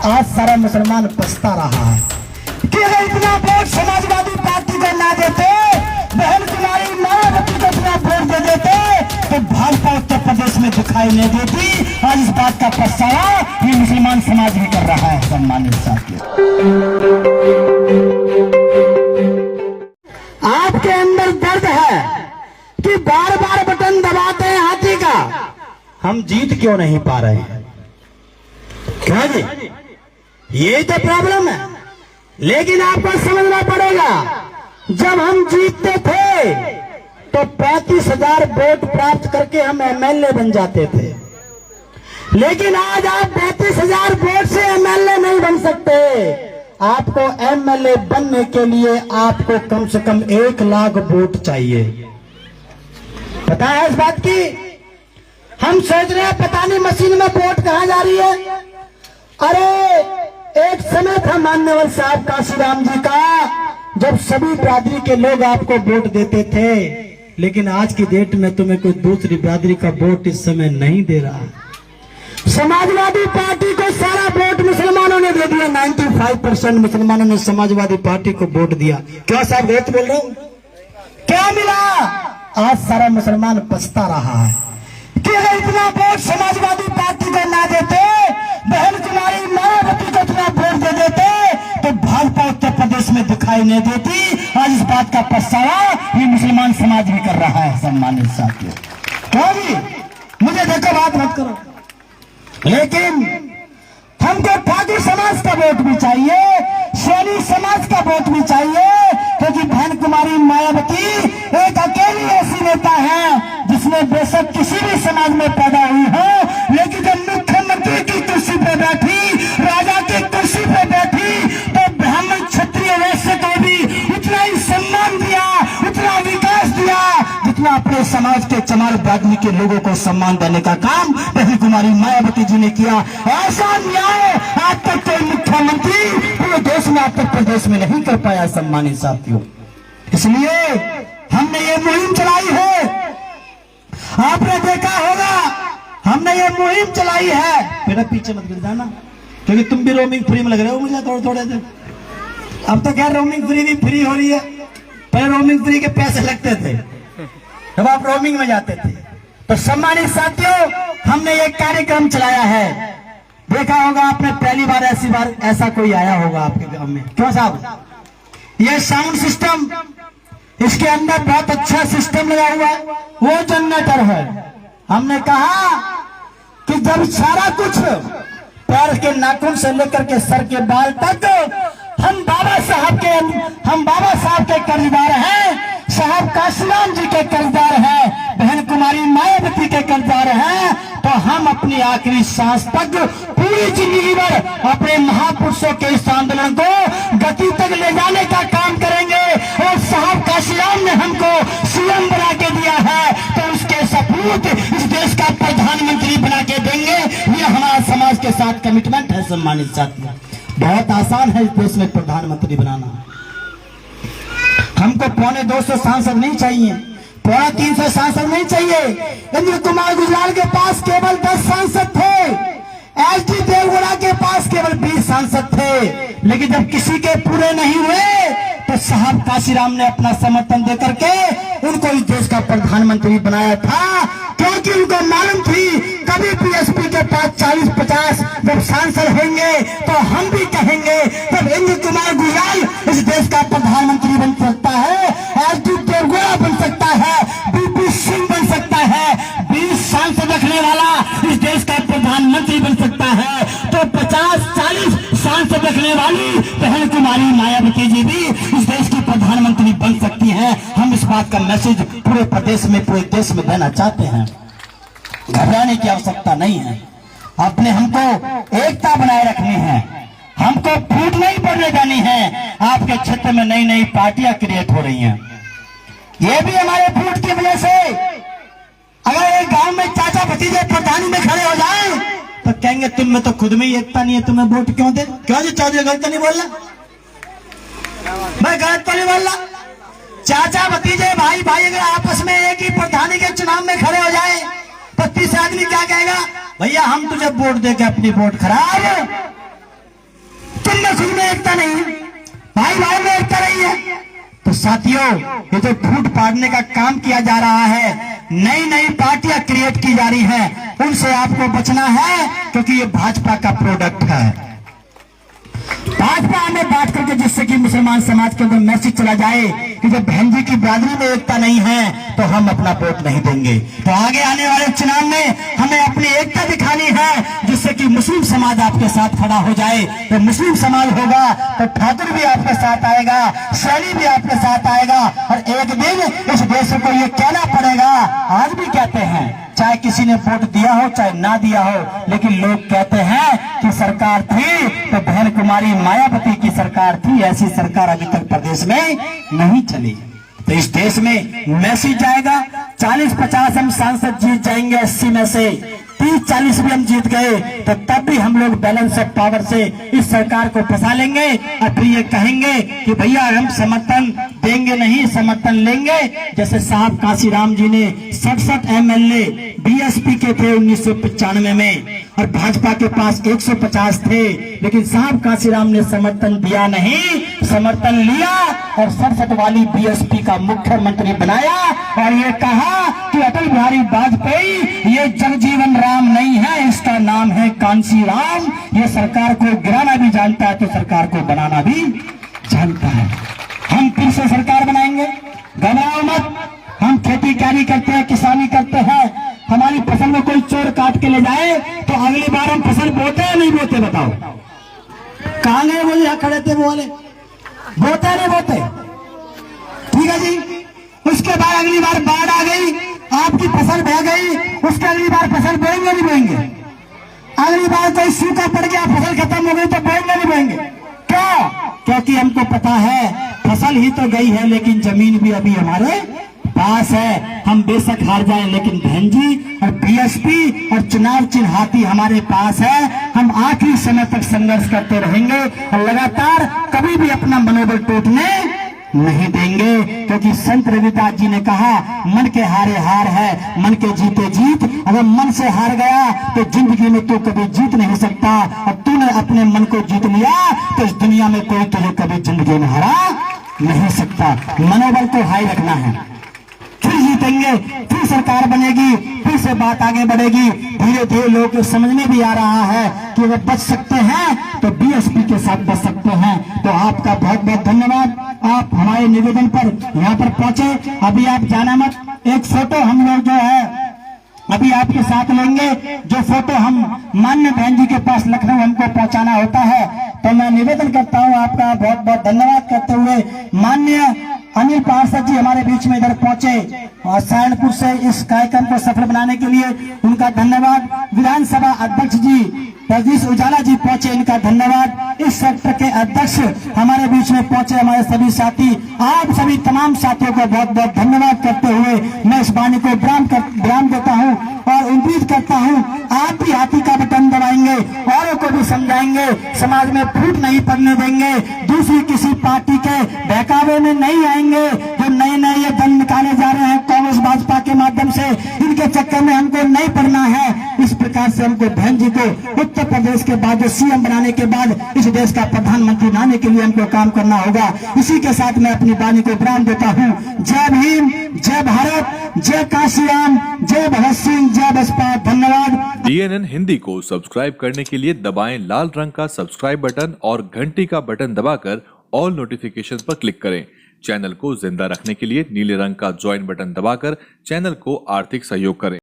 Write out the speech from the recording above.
आज सारा मुसलमान पछता रहा है कि अगर इतना वोट समाजवादी पार्टी को ना देते, बहन कुमारी मायावती को इतना वोट दे देते तो भाजपा उत्तर प्रदेश में दिखाई नहीं देती। आज इस बात का पछतावा ये मुसलमान समाज भी कर रहा है। सम्मानित साथियों, आपके अंदर दर्द है कि बार बार बटन दबाते हैं हाथी का, हम जीत क्यों नहीं पा रहे हैं? क्या जी, यही तो प्रॉब्लम है। लेकिन आपको समझना पड़ेगा, जब हम जीतते थे तो 35,000 वोट प्राप्त करके हम एमएलए बन जाते थे, लेकिन आज आप 35,000 वोट से एमएलए नहीं बन सकते। आपको एमएलए बनने के लिए आपको कम से कम 1 लाख वोट चाहिए। पता है इस बात की? हम सोच रहे हैं पता नहीं मशीन में वोट कहां जा रही है। अरे एक समय था मान्यवर साहब काशीराम जी का, जब सभी बिरादरी के लोग आपको वोट देते थे, लेकिन आज की डेट में तुम्हें कोई दूसरी बिरादरी का वोट इस समय नहीं दे रहा। समाजवादी पार्टी को सारा वोट मुसलमानों ने दे दिया। 95% मुसलमानों ने समाजवादी पार्टी को वोट दिया। क्या साहब गलत बोल रहे हो? क्या मिला? आज सारा मुसलमान पछता रहा है कि अगर इतना वोट समाजवादी पार्टी को ना देते, बहन कुमारी मायावती को इतना वोट दे देते तो भाजपा उत्तर प्रदेश में दिखाई नहीं देती। आज इस बात का पछतावा ये मुसलमान समाज भी कर रहा है। सम्मानित साथियों, क्यों मुझे देखो बात मत करो, लेकिन हमको ठाकुर समाज का वोट भी चाहिए, सैनी समाज का वोट भी चाहिए, क्योंकि बहन कुमारी मायावती एक अकेली ऐसी नेता है जिसने बेशक किसी भी समाज में पैदा हुई हो, लेकिन जब मुख्यमंत्री की कुर्सी पर बैठी, राजा की कुर्सी पर बैठी, तो ब्राह्मण क्षत्रिय वैश्य को भी उतना ही सम्मान दिया, उतना विकास दिया जितना अपने समाज के चमार बिरादरी के लोगों को सम्मान देने का काम बहन कुमारी मायावती जी ने किया। ऐसा न्याय आज तक कोई मुख्यमंत्री पूरे देश में उत्तर प्रदेश में नहीं कर पाया। सम्मानित साथियों, इसलिए हमने ये मुहिम चलाई है। आपने देखा होगा, हमने ये मुहिम चलाई है। मेरा पीछे मत गिर जाना, क्योंकि तुम भी रोमिंग फ्री में लग रहे हो मुझे थोड़े थोड़े दिन। अब तो क्या रोमिंग फ्री भी फ्री हो रही है, पहले रोमिंग फ्री के पैसे लगते थे जब आप रोमिंग में जाते थे। तो सम्मानित साथियों, हमने ये कार्यक्रम चलाया है। देखा होगा आपने, पहली बार ऐसा कोई आया होगा आपके गांव में। क्यों साहब? ये साउंड सिस्टम, इसके अंदर बहुत अच्छा सिस्टम लगा हुआ है, वो जनरेटर है। हमने कहा कि जब सारा कुछ पैर के नाखून से लेकर के सर के बाल तक हम बाबा साहब के कर्जदार हैं, साहब काशीराम जी के कर्जदार हैं, बहन कुमारी मायावती के कर्जदार हैं, तो हम अपनी आखिरी सांस तक पूरी जिंदगी भर अपने महापुरुषों के इस आंदोलन को गति तक ले जाने का काम करेंगे। और साहब काशीराम ने हमको सीएम बना के दिया है, तो उसके सपूत इस देश का प्रधानमंत्री बना के देंगे। ये हमारा समाज के साथ कमिटमेंट है। सम्मानित साथियों, बहुत आसान है इस देश में प्रधानमंत्री बनाना। हमको 250 सांसद नहीं चाहिए, 350 सांसद नहीं चाहिए। इंद्र कुमार गुजराल के पास केवल 10 सांसद थे, एचडी देवगौड़ा के पास केवल 20 सांसद थे, लेकिन जब किसी के पूरे नहीं हुए तो साहब काशीराम ने अपना समर्थन देकर के उनको इस देश का प्रधानमंत्री बनाया था, क्योंकि उनको मालूम थी कभी बीएसपी के पास 40-50 जब सांसद होंगे तो हम भी कहेंगे तब इंद्र कुमार गुजराल इस देश का प्रधानमंत्री बन सकता है, एचडी देवगौड़ा बन सकता है, बीपी सिंह बन सकता है, 20 सांसद रखने वाला इस देश का प्रधानमंत्री बन सकता है, तो 50-40 सांसद रखने वाली बहन कुमारी मायावती जी भी इस देश की प्रधानमंत्री बन सकती हैं। हम इस बात का मैसेज पूरे प्रदेश में, पूरे देश में देना चाहते हैं। घबराने की आवश्यकता नहीं है, अपने हमको एकता बनाए रखनी है, हमको फूट नहीं पड़ने देनी है। आपके क्षेत्र में नई नई पार्टियां क्रिएट हो रही हैं, ये भी हमारे फूट की वजह से। अगर एक गांव में चाचा भतीजे प्रधानी में खड़े हो जाएं तो कहेंगे तुम में तो खुद में ही एकता नहीं है, तुम्हें वोट क्यों दे? क्यों जी चौधरी गलत नहीं बोल रहा? मैं गलत तो नहीं बोल रहा। चाचा भतीजे भाई भाई अगर आपस में एक ही प्रधानी के चुनाव में खड़े हो जाए तो 30 आदमी क्या कहेगा? भैया हम तुझे वोट दे के अपनी वोट खराब नहीं है, भाई भाई में एकता नहीं है। तो साथियों, ये जो फूट पाड़ने का काम किया जा रहा है, नई नई पार्टियां क्रिएट की जा रही है, उनसे आपको बचना है, क्योंकि ये भाजपा का प्रोडक्ट है। भाजपा हमें बात करके जिससे कि मुसलमान समाज के अंदर मैसेज चला जाए कि जब बहन जी की बिरादरी में एकता नहीं है तो हम अपना वोट नहीं देंगे। तो आगे आने वाले चुनाव में हमें अपनी एकता दिखानी है, जिससे कि मुस्लिम समाज आपके साथ खड़ा हो जाए। तो मुस्लिम समाज होगा तो ठाकुर भी आपके साथ आएगा, शैली भी आपके साथ आएगा, और एक दिन इस देश को ये कहना पड़ेगा, आज भी कहते हैं, चाहे किसी ने वोट दिया हो चाहे ना दिया हो, लेकिन लोग कहते हैं कि सरकार थी तो बहन कुमारी मायावती की सरकार थी, ऐसी सरकार अभी तक प्रदेश में नहीं चली। तो इस देश में मैसेज जाएगा, 40-50 हम सांसद जीत जाएंगे, 80 में से 30-40 भी हम जीत गए, तो तब भी हम लोग बैलेंस ऑफ पावर से इस सरकार को फंसा लेंगे, और फिर ये कहेंगे कि भैया हम समर्थन देंगे नहीं, समर्थन लेंगे। जैसे साहब काशीराम जी ने 67 MLA बीएसपी के थे 1995 में, और भाजपा के पास 150 थे, लेकिन साहब काशीराम ने समर्थन दिया नहीं, समर्थन लिया और 67 वाली बीएसपी का मुख्यमंत्री बनाया, और ये कहा कि अटल बिहारी वाजपेयी ये जगजीवन राम नहीं है, इसका नाम है कांसी राम। ये सरकार को गिराना भी जानता है तो सरकार को बनाना भी जानता है। हम फिर से सरकार बनाएंगे, घबराओ मत। हम खेती कार्य करते हैं, किसानी करते हैं, हमारी फसल में कोई चोर काट के ले जाए तो अगली बार हम फसल बोते हैं नहीं बोते, बताओ कहां गए? बोले यहाँ खड़े थे वो वाले, बोते नहीं बोते? ठीक है जी। उसके बाद अगली बार बाढ़ आ गई, आपकी फसल बह गई, उसके अगली बार फसल बोएंगे नहीं बोएंगे? अगली बार कोई सूखा पड़ गया, फसल खत्म हो गई तो बोएंगे नहीं बोएंगे? क्यों? क्योंकि हमको पता है फसल ही तो गई है, लेकिन जमीन भी अभी हमारे पास है। हम बेशक हार जाएं, लेकिन बहन जी और बीएसपी और चुनाव चिन्हाती हमारे पास है। हम आखिरी समय तक संघर्ष करते रहेंगे और लगातार कभी भी अपना मनोबल टूटने नहीं देंगे, क्योंकि संत रविदास जी ने कहा, मन के हारे हार है, मन के जीते जीत। अगर मन से हार गया तो जिंदगी में तू कभी जीत नहीं सकता, और तूने अपने मन को जीत लिया तो इस दुनिया में कोई तुझे कभी जिंदगी में हरा नहीं सकता। मनोबल को हाई रखना है, फिर जीतेंगे, फिर सरकार बनेगी, फिर से बात आगे बढ़ेगी। धीरे धीरे लोगों को समझ में भी आ रहा है कि अगर बच सकते हैं तो बीएसपी के साथ बच सकते हैं। तो आपका बहुत बहुत धन्यवाद, आप हमारे निवेदन पर यहाँ पर पहुंचे। अभी आप जाना मत, एक फोटो हम लोग जो है अभी आपके साथ लेंगे, जो फोटो हम मान्य बहन जी के पास लखनऊ हमको पहुंचाना होता है। तो मैं निवेदन करता हूं, आपका बहुत बहुत धन्यवाद करते हुए माननीय अनिल पार्षद जी हमारे बीच में इधर पहुंचे और सहारनपुर से इस कार्यक्रम को सफल बनाने के लिए उनका धन्यवाद। विधानसभा अध्यक्ष जी जगदीश उजाला जी पहुंचे, इनका धन्यवाद। इस सेक्टर के अध्यक्ष हमारे बीच में पहुंचे, हमारे सभी साथी, आप सभी तमाम साथियों को बहुत बहुत धन्यवाद करते हुए मैं इस वाणी को विराम देता हूं और उम्मीद करता हूं आप भी हाथी का बटन दबाएंगे, औरों को भी समझाएंगे, समाज में फूट नहीं पड़ने देंगे, दूसरी किसी पार्टी के बहकावे में नहीं आएंगे। जो नए नए ये दल निकाले जा रहे हैं कांग्रेस भाजपा के माध्यम से, इनके चक्कर में हमको नहीं पड़ना है। इस प्रकार से हमको बहन जी को उत्तर प्रदेश के बाद जो सीएम बनाने के बाद इस देश का प्रधानमंत्री बनाने के लिए हमको काम करना होगा। इसी के साथ मैं अपनी वाणी को विराम देता हूँ। जय भीम, जय भारत, जय काशीराम, जय भगत सिंह, जय बसपा। धन्यवाद। DNN हिंदी को सब्सक्राइब करने के लिए दबाएं लाल रंग का सब्सक्राइब बटन और घंटी का बटन दबाकर ऑल नोटिफिकेशन पर क्लिक करें। चैनल को जिंदा रखने के लिए नीले रंग का ज्वाइन बटन दबाकर चैनल को आर्थिक सहयोग करें।